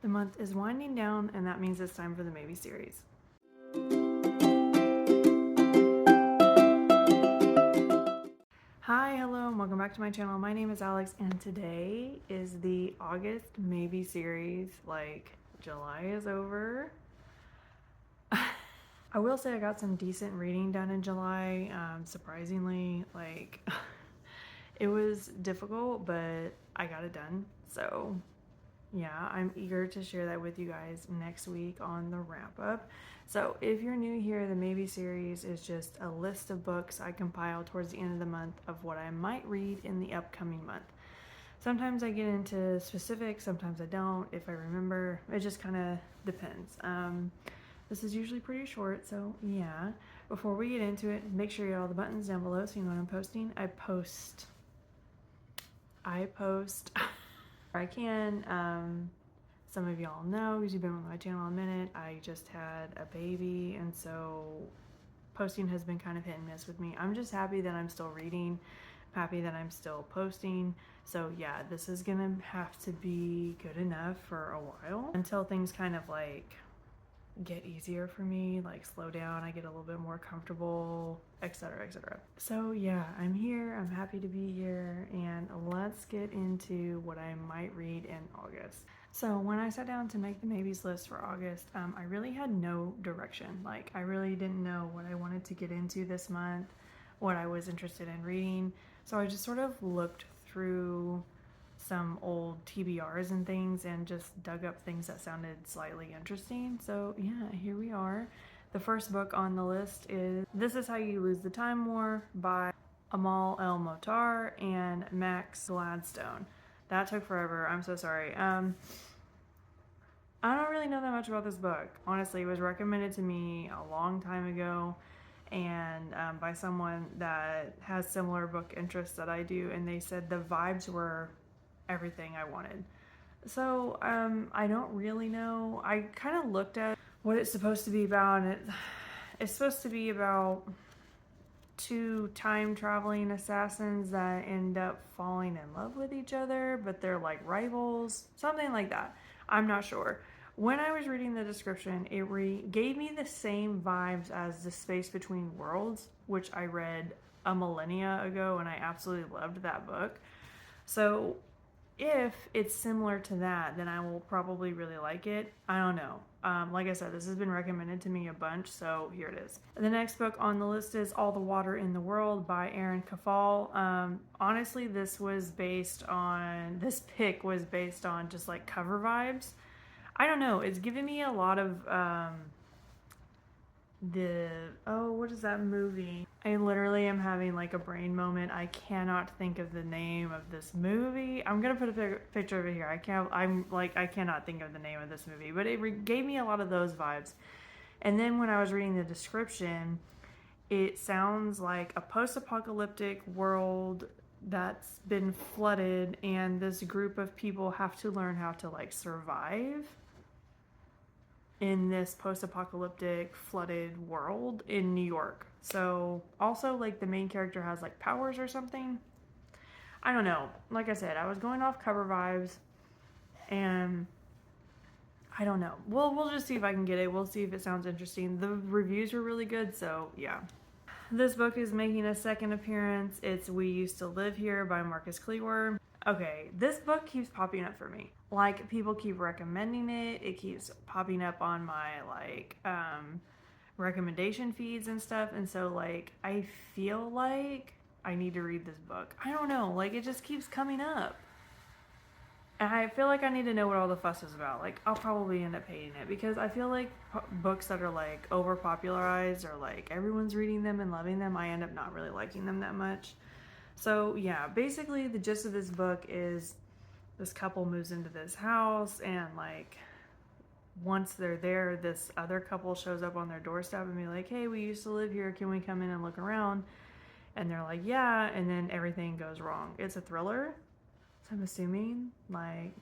The month is winding down, and that means it's time for the Maybe series. Hi, hello, and welcome back to my channel. My name is Alex, and today is the August Maybe series. Like, July is over. I will say I got some decent reading done in July, surprisingly. Like, it was difficult, but I got it done. So yeah, I'm eager to share that with you guys next week on the wrap up. So if you're new here, the Maybe series is just a list of books I compile towards the end of the month of what I might read in the upcoming month. Sometimes I get into specifics, sometimes I don't. If I remember, it just kind of depends. This is usually pretty short, so yeah. Before we get into it, make sure you get all the buttons down below so you know when I'm posting. I post I can. Some of y'all know because you've been with my channel a minute. I just had a baby, and so posting has been kind of hit and miss with me. I'm just happy that I'm still reading, happy that I'm still posting. So yeah, this is gonna have to be good enough for a while until things kind of like get easier for me, like slow down, I get a little bit more comfortable, etc, etc. So yeah, I'm here, I'm happy to be here, and let's get into what I might read in August. So when I sat down to make the maybes list for August, I really had no direction. Like, I really didn't know what I wanted to get into this month, what I was interested in reading. So I just sort of looked through some old TBRs and things and just dug up things that sounded slightly interesting. So yeah, here we are. The first book on the list is This Is How You Lose the Time War by Amal El-Mohtar and Max Gladstone. That took forever. I'm so sorry. I don't really know that much about this book. Honestly, it was recommended to me a long time ago, and by someone that has similar book interests that I do, and they said the vibes were everything I wanted. So I don't really know. I kind of looked at what it's supposed to be about, and it's supposed to be about two time traveling assassins that end up falling in love with each other, but they're like rivals, something like that. I'm not sure. When I was reading the description, it gave me the same vibes as The Space Between Worlds, which I read a millennia ago, and I absolutely loved that book. So if it's similar to that, then I will probably really like it. I don't know. Like I said, this has been recommended to me a bunch, so here it is. The next book on the list is All the Water in the World by Eiren Cafall. Honestly, this pick was based on just like cover vibes. I don't know. It's giving me a lot of what is that movie? I literally am having like a brain moment. I cannot think of the name of this movie. I'm gonna put a picture of it here. I cannot think of the name of this movie, but it gave me a lot of those vibes. And then when I was reading the description, it sounds like a post-apocalyptic world that's been flooded, and this group of people have to learn how to like survive in this post-apocalyptic flooded world in New York. So also like the main character has like powers or something. I don't know. Like I said, I was going off cover vibes, and I don't know. We'll just see if I can get it. We'll see if it sounds interesting. The reviews were really good, so yeah. This book is making a second appearance. It's We Used to Live Here by Kliewer. Okay, this book keeps popping up for me. Like, people keep recommending it. It keeps popping up on my like recommendation feeds and stuff, and so like I feel like I need to read this book. I don't know, like it just keeps coming up, and I feel like I need to know what all the fuss is about. Like, I'll probably end up hating it because I feel like books that are like over popularized or like everyone's reading them and loving them, I end up not really liking them that much. So yeah, basically the gist of this book is this couple moves into this house, and like once they're there, this other couple shows up on their doorstep and be like, hey, we used to live here, can we come in and look around? And they're like, yeah, and then everything goes wrong. It's a thriller, so I'm assuming like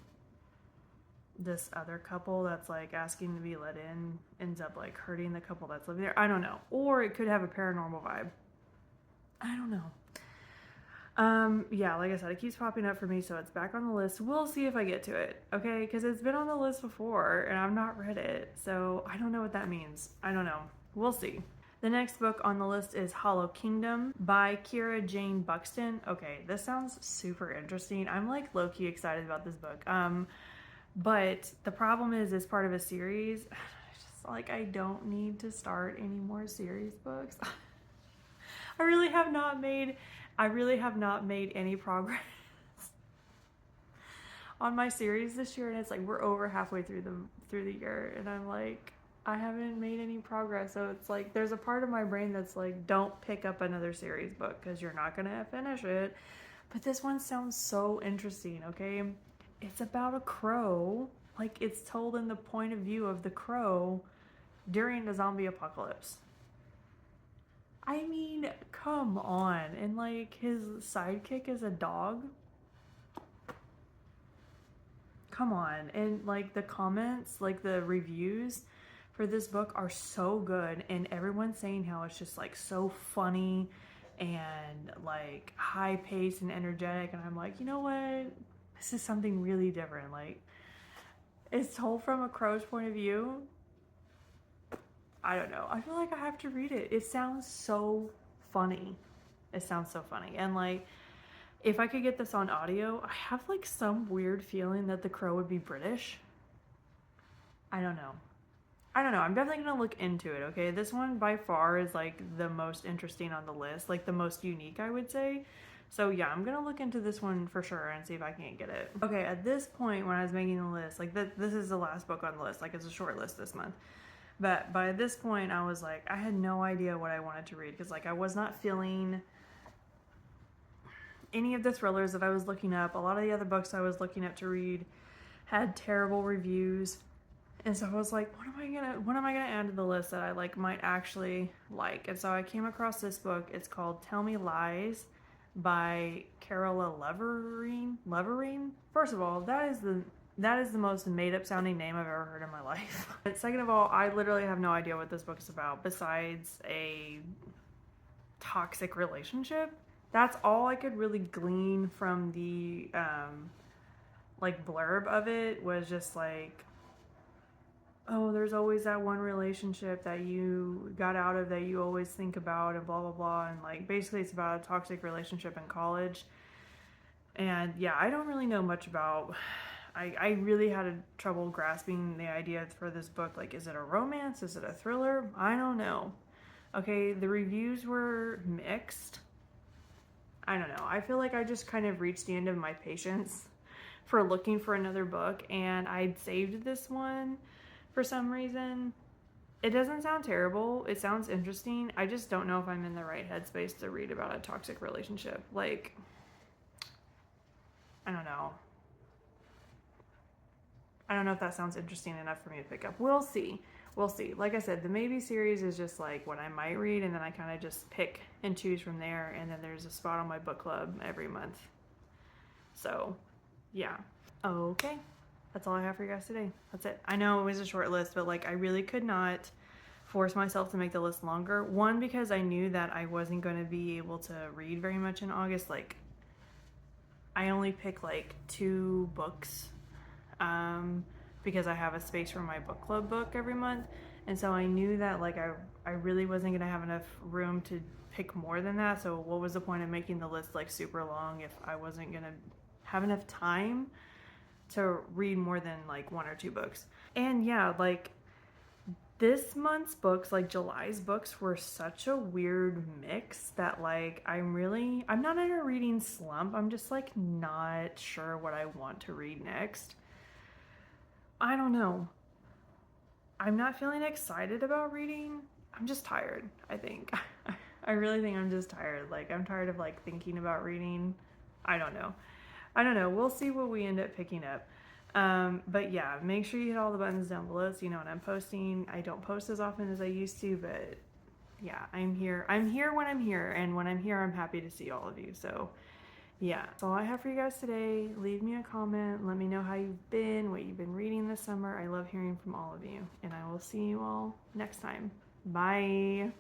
this other couple that's like asking to be let in ends up like hurting the couple that's living there. I don't know. Or it could have a paranormal vibe. I don't know. Yeah, like I said, it keeps popping up for me, so it's back on the list. We'll see if I get to it, okay? Because it's been on the list before, and I've not read it, so I don't know what that means. I don't know. We'll see. The next book on the list is Hollow Kingdom by Kira Jane Buxton. Okay, this sounds super interesting. I'm like low-key excited about this book. But the problem is it's part of a series. It's just like I don't need to start any more series books. I really have not made any progress on my series this year, and it's like we're over halfway through the year, and I'm like, I haven't made any progress. So it's like there's a part of my brain that's like, don't pick up another series book because you're not gonna finish it. But this one sounds so interesting, okay? It's about a crow. Like, it's told in the point of view of the crow during the zombie apocalypse. I mean, come on. And like his sidekick is a dog. Come on. And like the comments, like the reviews for this book are so good, and everyone's saying how it's just like so funny and like high paced and energetic, and I'm like, you know what? This is something really different. Like, it's told from a crow's point of view. I don't know. I feel like I have to read it. It sounds so funny. It sounds so funny. And like, if I could get this on audio, I have like some weird feeling that the crow would be British. I don't know. I'm definitely gonna look into it, okay? This one by far is like the most interesting on the list, like the most unique, I would say. So yeah, I'm gonna look into this one for sure and see if I can't get it. Okay, at this point when I was making the list, like this is the last book on the list, like it's a short list this month. But by this point I was like, I had no idea what I wanted to read, because like I was not feeling any of the thrillers that I was looking up. A lot of the other books I was looking up to read had terrible reviews. And so I was like, what am I gonna add to the list that I like might actually like? And so I came across this book. It's called Tell Me Lies by Carola Levering. First of all, that is the most made up sounding name I've ever heard in my life. And second of all, I literally have no idea what this book is about besides a toxic relationship. That's all I could really glean from the like blurb of it, was just like, oh, there's always that one relationship that you got out of that you always think about, and blah, blah, blah. And like, basically it's about a toxic relationship in college. And yeah, I don't really know much about, I really had a trouble grasping the idea for this book. Like, is it a romance? Is it a thriller? I don't know. Okay, the reviews were mixed. I don't know. I feel like I just kind of reached the end of my patience for looking for another book, and I'd saved this one for some reason. It doesn't sound terrible. It sounds interesting. I just don't know if I'm in the right headspace to read about a toxic relationship. Like, I don't know. I don't know if that sounds interesting enough for me to pick up. We'll see. We'll see. Like I said, the maybe series is just like what I might read, and then I kind of just pick and choose from there, and then there's a spot on my book club every month. So, yeah. Okay. That's all I have for you guys today. That's it. I know it was a short list, but like I really could not force myself to make the list longer. One, because I knew that I wasn't going to be able to read very much in August. Like, I only pick like 2 books because I have a space for my book club book every month. And so I knew that like I really wasn't going to have enough room to pick more than that. So what was the point of making the list like super long if I wasn't going to have enough time to read more than like 1 or 2 books? And yeah, like this month's books, like July's books, were such a weird mix that like I'm not in a reading slump. I'm just like not sure what I want to read next. I don't know. I'm not feeling excited about reading. I'm just tired, I think. I really think I'm just tired. Like, I'm tired of like thinking about reading. I don't know. We'll see what we end up picking up. But yeah, make sure you hit all the buttons down below so you know when I'm posting. I don't post as often as I used to, but yeah, I'm here. I'm here when I'm here, and when I'm here, I'm happy to see all of you. So yeah, that's all I have for you guys today. Leave me a comment. Let me know how you've been, what you've been reading this summer. I love hearing from all of you, and I will see you all next time. Bye.